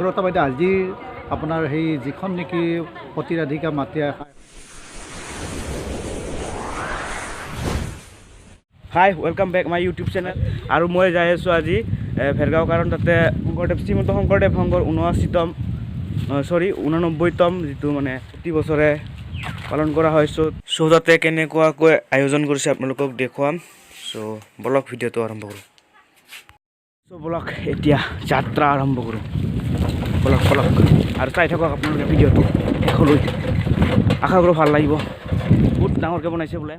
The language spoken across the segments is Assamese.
আংগুৰতা বাইদেউ আজিৰ আপোনাৰ সেই যিখন নেকি প্ৰতিৰাধিকা মাটি। Hi welcome back my YouTube channel. আৰু মই যাই আছোঁ আজি ভেৰগাঁও, কাৰণ তাতে শংকৰদেৱ শ্ৰীমন্ত শংকৰদেৱ সংঘৰ 89তম যিটো মানে প্ৰতি বছৰে পালন কৰা হয়। চ' তাতে কেনেকুৱাকৈ আয়োজন কৰিছে আপোনালোকক দেখুৱাম। চ' বলক ভিডিঅ'টো আৰম্ভ কৰোঁ। চ' বলক এতিয়া যাত্ৰা আৰম্ভ কৰোঁ। বলক আৰু চাই থাকক আপোনালোকে ভিডিঅ'টো শেষলৈ। আশা কৰোঁ ভাল লাগিব। বহুত ডাঙৰকৈ বনাইছে বোলে।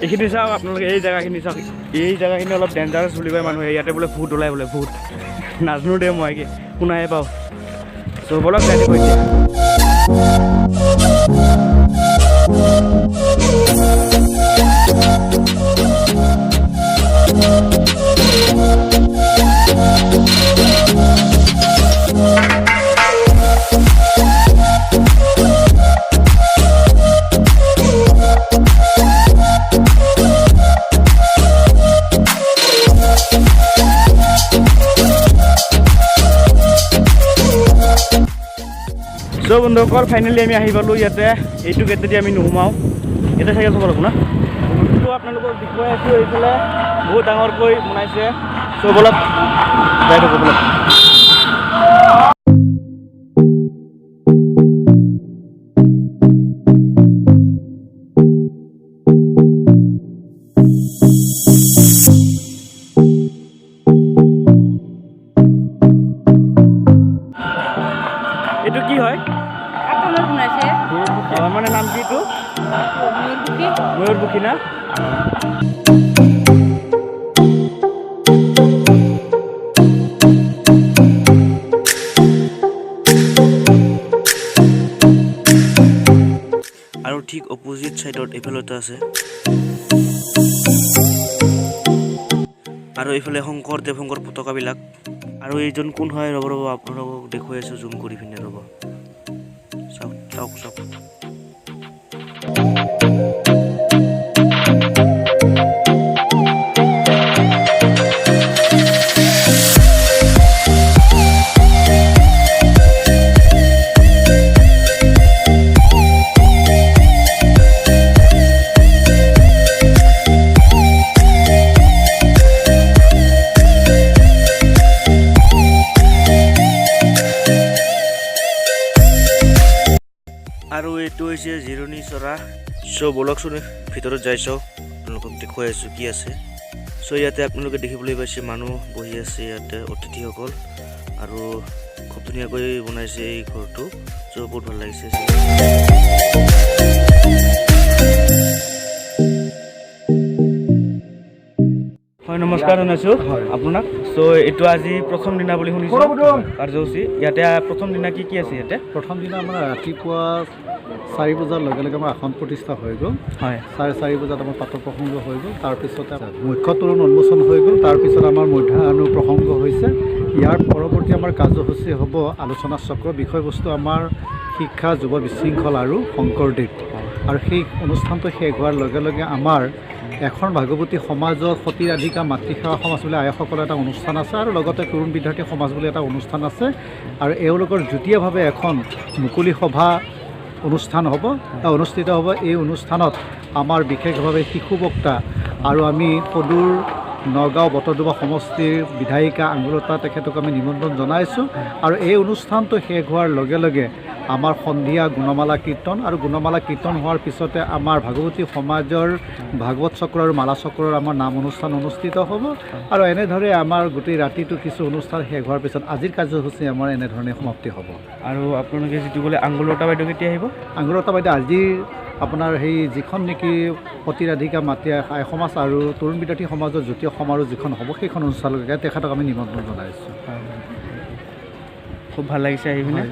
এইখিনি চাওক আপোনালোকে, এই জেগাখিনি চাওক। এই জেগাখিনি অলপ ডেঞ্জাৰাছ বুলি কয় মানুহে। ইয়াতে বোলে ভূত ওলাই, বোলে ভূত। নাজানো দে মই, শুনাহে পাওঁ। চ' বলক যাই দিব এতিয়া। চ' বন্ধুসকল, ফাইনেলি আমি আহি পালোঁ ইয়াতে। এইটো গেটেদি আমি নোসোমাওঁ, ইয়াতে চাইকেল চলাব লাগিব না। চ' আপোনালোকক দেখুৱাই আছোঁ, এইফালে বহুত ডাঙৰকৈ বনাইছে। চ' বলক যাই থাকোঁ বলক। এইটো কি হয়? মানে নাম কি এইটো? ময়ূৰপুখী না? আৰু ঠিক অপজিট চাইডত এইফালতে আছে। আৰু এইফালে শংকৰ পতাকাবিলাক। আৰু এইজন কোন হয়? ৰ'ব আপোনালোকক দেখুৱাই আছোঁ জুম কৰি পিনে। ৰ'ব চাওক। আৰু এইটো হৈছে জিৰণি চৰা। চ' বলকচোন ভিতৰত যাই চাওঁ, আপোনালোকক দেখুৱাই আছোঁ কি আছে। চ' ইয়াতে আপোনালোকে দেখিবলৈ পাইছে মানুহ বহি আছে ইয়াতে, অতিথিসকল। আৰু খুব ধুনীয়াকৈ বনাইছে এই ঘৰটো। চ' বহুত ভাল লাগিছে। হয়, নমস্কাৰ জনাইছোঁ আপোনাক। চ' এইটো আজি প্ৰথম দিনা বুলি শুনিছোঁ কাৰ্যসূচী। ইয়াতে প্ৰথম দিনা কি আছে ইয়াতে? প্ৰথম দিনা আমাৰ ৰাতিপুৱা 4 বজাৰ লগে লগে আমাৰ আসন প্ৰতিষ্ঠা হৈ গ'ল। হয়, 4:30 বজাত আমাৰ পাত প্ৰসংগ হৈ গ'ল। তাৰপিছতে মুখ্য তোৰণ উন্মোচন হৈ গ'ল। তাৰপিছত আমাৰ মধ্যাহ্ন প্ৰসংগ হৈছে। ইয়াৰ পৰৱৰ্তী আমাৰ কাৰ্যসূচী হ'ব আলোচনা চক্ৰ। বিষয়বস্তু আমাৰ শিক্ষা, যুৱ বিশৃংখল আৰু শংকৰদেৱ। আৰু সেই অনুষ্ঠানটো শেষ হোৱাৰ লগে লগে আমাৰ এখন ভাগৱতী সমাজৰ প্ৰতিৰাধিকা মাতৃসেৱা সমাজ বুলি আয়োসকলৰ এটা অনুষ্ঠান আছে। আৰু লগতে তৰুণ বিদ্যাৰ্থী সমাজ বুলি এটা অনুষ্ঠান আছে। আৰু এওঁলোকৰ যুটীয়াভাৱে এখন মুকলি সভা অনুষ্ঠান হ'ব, অনুষ্ঠিত হ'ব। এই অনুষ্ঠানত আমাৰ বিশেষভাৱে শিশু বক্তা আৰু আমি সদূৰ নগাঁও বটদ্ৰৱা সমষ্টিৰ বিধায়িকা আংগুৰতা তেখেতক আমি নিমন্ত্ৰণ জনাইছোঁ। আৰু এই অনুষ্ঠানটো শেষ হোৱাৰ লগে লগে আমাৰ সন্ধিয়া গুণমালা কীৰ্তন, আৰু গুণমালা কীৰ্তন হোৱাৰ পিছতে আমাৰ ভাগৱতী সমাজৰ ভাগৱত চক্ৰ আৰু মালা চক্ৰৰ আমাৰ নাম অনুষ্ঠান অনুষ্ঠিত হ'ব। আৰু এনেদৰে আমাৰ গোটেই ৰাতিটো কিছু অনুষ্ঠান শেষ হোৱাৰ পিছত আজিৰ কাৰ্যসূচী আমাৰ এনেধৰণে সমাপ্তি হ'ব। আৰু আপোনালোকে যিটো ক'লে আংগুৰতা বাইদেউ কেতিয়া আহিব? আংগুৰতা বাইদেউ আজিৰ আপোনাৰ সেই যিখন নেকি সতীৰাধিকা মাতি আই সমাজ আৰু তৰুণ বিদ্যাৰ্থী সমাজৰ জ্যোতি সমাৰোহ যিখন হ'ব সেইখন অনুষ্ঠানলৈকে তেখেতক আমি নিমন্ত্ৰণ জনাইছোঁ। খুব ভাল লাগিছে আহি পিনে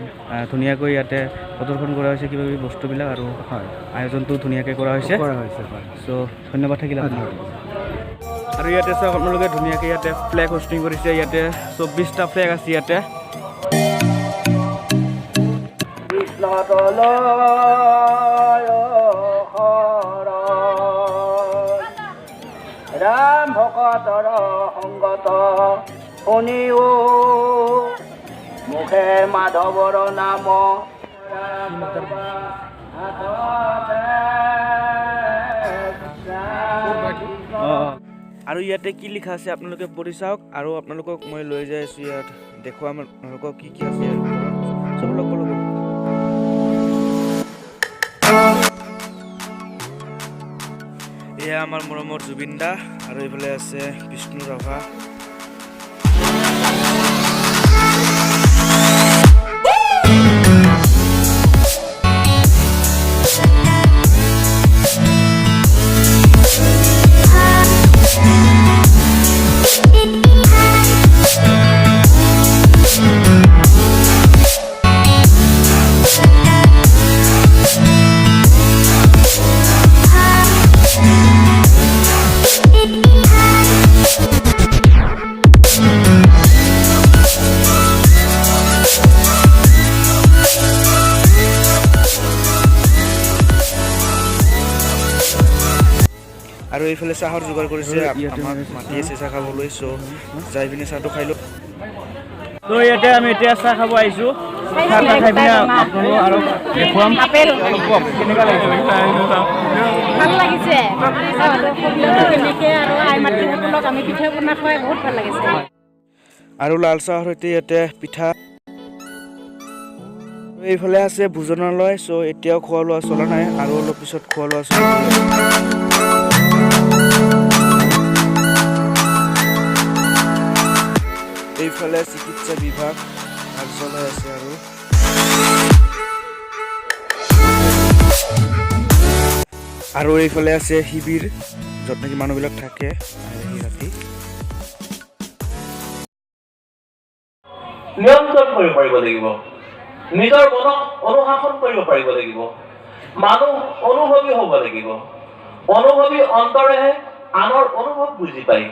ধুনীয়াকৈ ইয়াতে প্ৰদৰ্শন কৰা হৈছে কিবা কিবি বস্তুবিলাক আৰু হয় আয়োজনটো ধুনীয়াকৈ কৰা হৈছে হয় চ' ধন্যবাদ থাকিল আপোনাক। আৰু ইয়াতে চাওক আপোনালোকে ধুনীয়াকৈ ইয়াতে ফ্লেগ হোষ্টিং কৰিছে। ইয়াতে 24টা ফ্লেগ আছে ইয়াতে। ৰাম ভকতৰ সংগত শুনিও মুখে মাধৱৰ নাম আৰু ইয়াতে কি লিখা আছে আপোনালোকে পঢ়ি চাওক। আৰু আপোনালোকক মই লৈ যাই আছোঁ ইয়াত দেখুৱাম আপোনালোকক কি কি আছে ইয়াৰ ভিতৰত। চব লগ লগ এয়া আমাৰ মৰমৰ জুবিন দা আৰু এইফালে আছে বিষ্ণু ৰাভা। আৰু এইফালে চাহৰ যোগাৰ কৰিছে, আমাক মাতি আছে চাহ খাবলৈ। চ' যাই পিনে চাহটো খাই লওঁ। তো ইয়াতে আমি এতিয়া চাহ খাব আহিছোঁ। চাহ খাই পিনে আপোনালোক আৰু দেখুৱাম কেনেকুৱা লাগিছে। ভাল লাগিছে তেনেকৈ আৰু আই মাতৃসকলক আমি পিঠা পনা খুৱাই বহুত ভাল লাগিছে। আৰু লাল চাহৰ সৈতে ইয়াতে পিঠা। এইফালে আছে ভোজনালয়। চ' এতিয়াও খোৱা লোৱা চলা নাই আৰু অলপ পিছত খোৱা লোৱা চলিব। এইফালে চিকিৎসা বিভাগ কাৰ্যালয় আছে আৰু এইফালে আছে শিবিৰ য'ত নেকি মানুহবিলাক থাকে ৰাতি। নিয়ন্ত্ৰণ কৰিব পাৰিব লাগিব, নিজৰ মনক অনুশাসন কৰিব পাৰিব লাগিব, মানুহ অনুভৱী হ'ব লাগিব। অনুভৱী অন্তৰেহে আনৰ অনুভৱ বুজি পায়।